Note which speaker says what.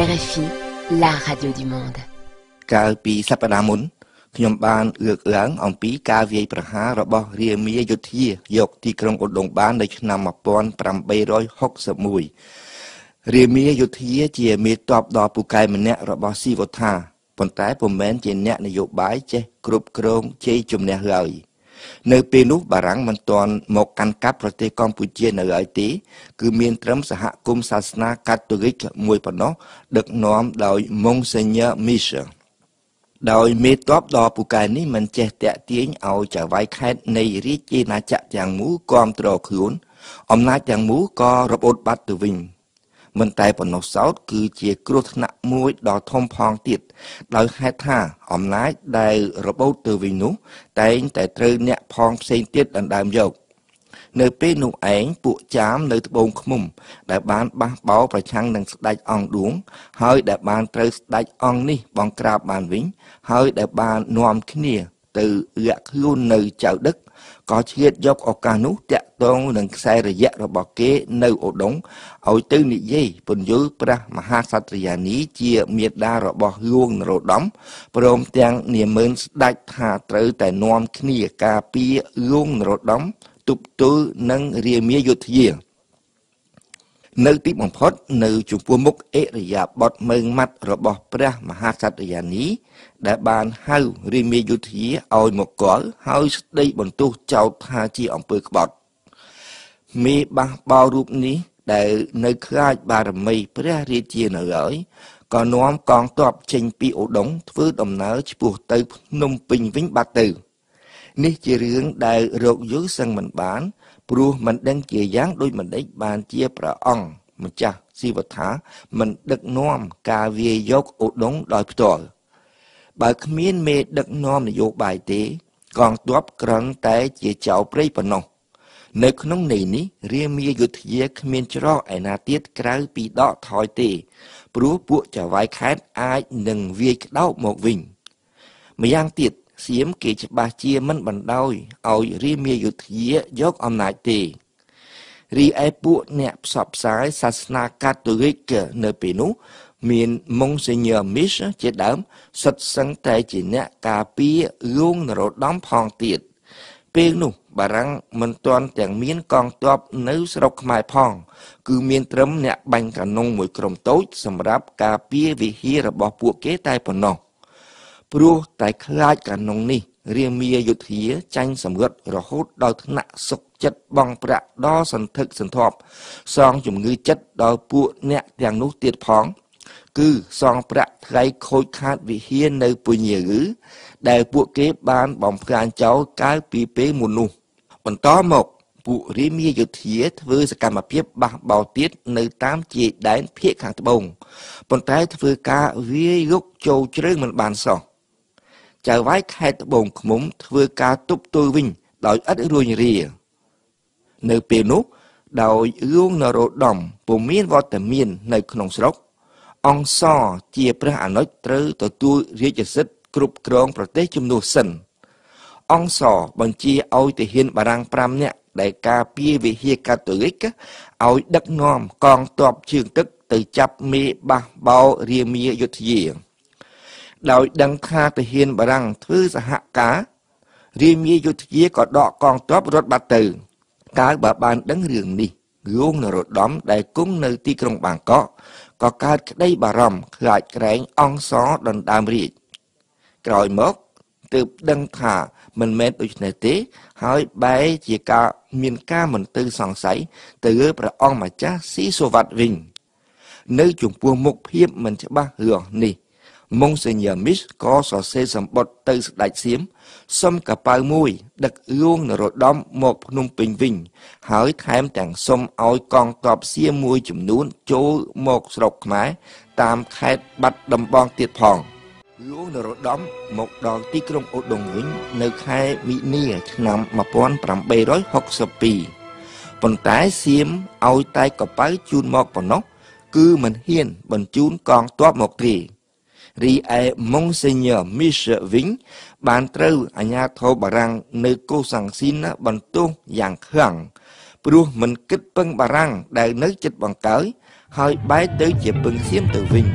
Speaker 1: RFI, la radio du monde.
Speaker 2: កាលពីសប្តាហ៍មុនខ្ញុំបានលើកឡើងអំពីការវាយប្រហាររបស់រាមាយុទ្ធាយកទីក្រុងឧដុង្គបាននៅឆ្នាំ1861រាមាយុទ្ធាជាមេទ័ពដ៏ពូកែម្នាក់របស់ស៊ីវត្ថាប៉ុន្តែពុំមែនជាអ្នកនយោបាយចេះគ្រប់គ្រងជ័យជំនះឡើយនៅពេលនោះបារាំងមិនទាន់មកកាន់កាប់ប្រទេសកម្ពុជានៅឡើយទេគឺមានត្រឹមសហគមន៍សាសនាកាតូលិកមួយប៉ុណ្ណោះដឹកនាំដោយម៉ុងសេញ័រមីសដោយមេទ័ពដ៏ពូកែនេះមិនចេះតាក់ទាញឲ្យចៅហ្វាយខេត្តនៃរាជាណាចក្រទាំងមូលគាំទ្រខ្លួនអំណាចទាំងមូលក៏របូតបាត់ទៅវិញមិនតែប៉ុណ្ណោះសោតគឺជាគ្រោះថ្នាក់មួយដ៏ធំផងទៀតដោយហេតុថាអំណាចដែលរបូតទៅវិញនោះតែងតែត្រូវអ្នកផងផ្សេងទៀតដណ្ដើមយកនៅពេលនោះឯងពួកចាមនៅត្បូងឃ្មុំដែលបានបះបោរប្រឆាំងនឹងស្ដេចអង្គឌួងហើយដែលបានត្រូវស្ដេចអង្គនេះបង្ក្រាបបានវិញហើយដែលបាននាំគ្នាទៅលាក់ខ្លួននៅចៅដឹកក៏ឆ្លៀតយកឱកាសនោះតាក់ទងនឹងខ្សែរយៈរបស់គេនៅឧដុង្គឲ្យទៅនិយាយពន្យល់ព្រះមហាក្សត្រិយានីជាមាតារបស់ហ្លួងនរោត្តមព្រមទាំងនាម៉ឺនស្ដេចថាត្រូវតែនាំគ្នាការពារហ្លួងនរោត្តមទប់ទល់នឹងរាមាយុទ្ធានៅទីបំផុតនៅចំពោះមុខអិរិយាបថមើងម៉ាត់របស់ព្រះមហាក្សត្រិយានីដែលបានហៅរាមាយុទ្ធាឲ្យមកគាល់ហើយស្ដីបន្ទោសចោទថាជាអំពើក្បត់មេបះបោររូបនេះដែលនៅខ្លាចបារមីព្រះរាជានៅហើយក៏នាំកងទ័ពចេញពីឧដុង្គធ្វើដំណើរឆ្ពោះទៅភ្នំពេញវិញបាត់ទៅនេះជារឿងដែលរកយល់សឹងមិនបានព្រោះមិនដឹងជាយ៉ាងដូចមិនដេចបានជាព្រះអង្គម្ចាស់ស៊ីវត្ថាមិនដឹកនាំការវាយយកឧដុង្គដោយផ្ទាល់បើគ្មានមេដឹកនាំនយោបាយទេកងទ័ពក្រឹងតែជាចៅព្រៃប៉ុណ្ណោះនៅក្នុងន័យនេះរាមាយុទ្ធាគ្មានច្រកឯណាទៀតក្រៅពីដកថយទេព្រោះពួកចៅហ្វាយខេត្តអាចនឹងវាយក្តោបមកវិញម្យ៉ាងទៀតសៀមគេច្បាស់ជាមិនបណ្ដោយឲ្យរាមាយុទ្ធាយកអំណាចទេរីឯពួកអ្នកផ្សព្វផ្សាយសាសនាកាតូលិកនៅពេលនោះមានម៉ុងសេញ័រមីសជាដើមសុទ្ធសឹងតែជាអ្នកការពារហ្លួងនរោត្តមផងទៀតពេលនោះបារាំងមិនទាន់ទាំងមានកងទ័ពនៅស្រុកខ្មែរផងគឺមានត្រឹមអ្នកបាញ់កាណុងមួយក្រុមតូចសម្រាប់ការពារវិហាររបស់ពួកគេតែប៉ុណ្ណោះព្រោះតែខ្លាចកាណុងនេះរាមាយុទ្ធាចាញ់សម្រិតរហូតដល់ថ្នាក់សុកចិត្តបង់ប្រាក់ដល់សន្ធឹកសន្ធាប់សងជំងឺចិត្តដល់ពួកអ្នកទាំងនោះទៀតផងគឺសងប្រាក់ថ្លៃខូចខាតវិហារនៅពញាឬដែលពួកគេបានបំផ្លាញចោលកាលពីពេលមុននោះបន្តមកពួករាមាយុទ្ធាធ្វើសកម្មភាពបះបោរទៀតនៅតាមជាយដែនភាគខាងត្បូងប៉ុន្តែធ្វើការវាយរុកចូលជ្រៅមិនបានសោះចៅហ្វាយខេត្តត្បូងឃ្មុំធ្វើការទប់ទល់វិញដោយឥតរួញរានៅពេលនោះដោយហ្លួងនរោត្តមពុំមានវត្តមាននៅក្នុងស្រុកអង្គសជាព្រះអនុជត្រូវទទួលរាជសិទ្ធិគ្រប់គ្រងប្រទេសជំនួសសិនអង្គសបញ្ជាឲ្យទាហានបារាំង5នាក់ដែលការពារវិហារកាតូលិកឲ្យដឹកនាំកងទ័ពជើងទឹកទៅចាប់មេបះបោររាមាយុទ្ធាដោយដឹងថាទាហានបារាំងធ្វើសហការរាមាយុទ្ធាក៏ដកកងទ័ពរត់បាត់ទៅកាលបើបានដឹងរឿងនេះហ្លួងនរោត្តមដែលគង់នៅទីក្រុងបាងកកក៏កើតក្តីបារម្ភខ្លាចក្រែងអង្គសដណ្ដើមរាជក្រោយមកទើបដឹងថាមិនមែនដូច្នេះទេហើយបែរជាមានការមិនទៅសង្ស័យទៅលើព្រះអង្គម្ចាស់ស៊ីសុវត្ថិវិញនៅចំពោះមុខភាពមិនច្បាស់លាស់នេះម៉ុងសេញ័រមីសក៏សរសេរសម្បត្តិទៅស្ដេចសៀមសុំកប៉ៅមួយដឹកហ្លួងនរោត្តមមកភ្នំពេញវិញហើយថែមទាំងសុំឲ្យកងទ័ពសៀមមួយចំនួនចូលមកស្រុកខ្មែរតាមខេត្តបាត់ដំបងទៀតផងហ្លួងនរោត្តមមកដល់ទីក្រុងឧដុង្គវិញនៅខែមីនាឆ្នាំ1862ប៉ុន្តែសៀមឲ្យតែកប៉ៅជូនមកប៉ុណ្ណោះគឺមិនហ៊ានបញ្ជូនកងទ័ពមកទេរីឯម៉ុងសេញ័រមីសវិញបានត្រូវអាជ្ញាធរបារាំងនៅកូសាំងស៊ីនបន្ទោសយ៉ាងខ្លាំងព្រោះមិនគិតពឹងបារាំងដែលនៅជិតបង្កើយ ហើយបែរទៅជាពឹងសៀមទៅវិញ